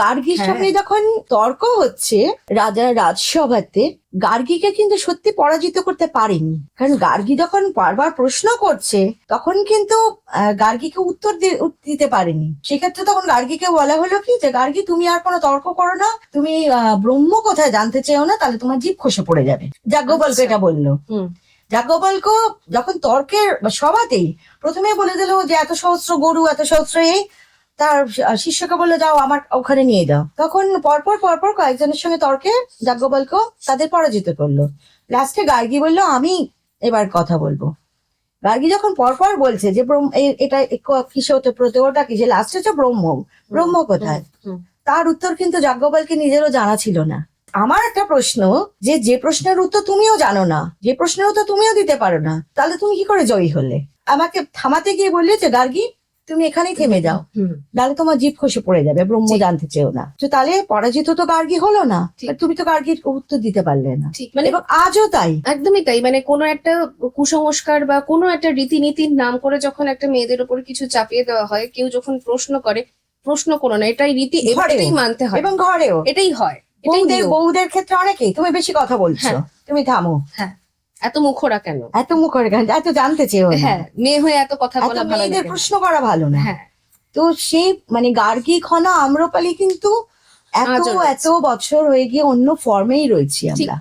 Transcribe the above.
গার্গীর সঙ্গে যখন তর্ক হচ্ছে রাজার রাজসভাতে, গার্গীকে কিন্তু সত্যি পরাজিত করতে পারেনি। কারণ গার্গী যখন বারবার প্রশ্ন করছে তখন কিন্তু গার্গীকে উত্তর দিতে পারেনি। সেক্ষেত্রে তখন গার্গীকে বলা হলো কি যে, গার্গী তুমি আর কোনো তর্ক করো না, তুমি ব্রহ্ম কোথায় জানতে চেও না, তাহলে তোমার জিভ খসে পড়ে যাবে। যাজ্ঞবল্ক্য এটা বললো। যাজ্ঞবল্ক্য যখন তর্কের সভাতেই প্রথমে বলে দিল যে এত সহস্র গরু, এত সহস্র এই, তার শিষ্যকে বললো যাও আমার ওখানে নিয়ে যাও। তখন পরপর কয়েকজনের সঙ্গে তর্কে যাজ্ঞবল্ক্য তাদের পরাজিত করলো। লাস্টে গার্গী বললো আমি এবার কথা বলবো। গার্গী যখন পরপর বলছে যে এটা কিসে হতে প্রতি, ওটা কিসে, লাস্টে হচ্ছে ব্রহ্ম কোথায়, তার উত্তর কিন্তু যাজ্ঞবল্ক্যের নিজেরও জানা ছিল না। আমার একটা প্রশ্ন, যে প্রশ্নের উত্তর তুমিও জানো না, যে প্রশ্নের উত্তর তুমিও দিতে পারো না, তাহলে তুমি কি করে জয়ী হলে? আমাকে থামাতে গিয়ে বললে যে গার্গী তুমি এখানেই থেমে যাও, তাহলে তোমার জিভ খসে পড়ে যাবে, ব্রহ্ম জানতে চেও না। তো তাহলে পরাজিত তো গার্গী হলো না, তুমি তো গার্গীর উত্তর দিতে পারলে না। এবং আজও তাই, একদমই তাই। মানে কোনো একটা কুসংস্কার বা কোনো একটা রীতিনীতির নাম করে যখন একটা মেয়েদের উপর কিছু চাপিয়ে দেওয়া হয়, কেউ যখন প্রশ্ন করে, প্রশ্ন করো না, এটাই রীতি, এটাই মানতে হয়। এবং ঘরেও এটাই হয়। বউদের ক্ষেত্রে অনেকেই, তুমি বেশি কথা বলছো, তুমি থামো, এত মুখরা কেন, এত জানতে চেও না, মেয়ে হয়ে এত কথা বলা ভালো না, প্রশ্ন করা ভালো না। তো সেই মানে গার্গী, খনা, আম্রপালি কিন্তু এত বছর হয়ে গিয়ে অন্য ফর্মেই রয়েছি আমরা।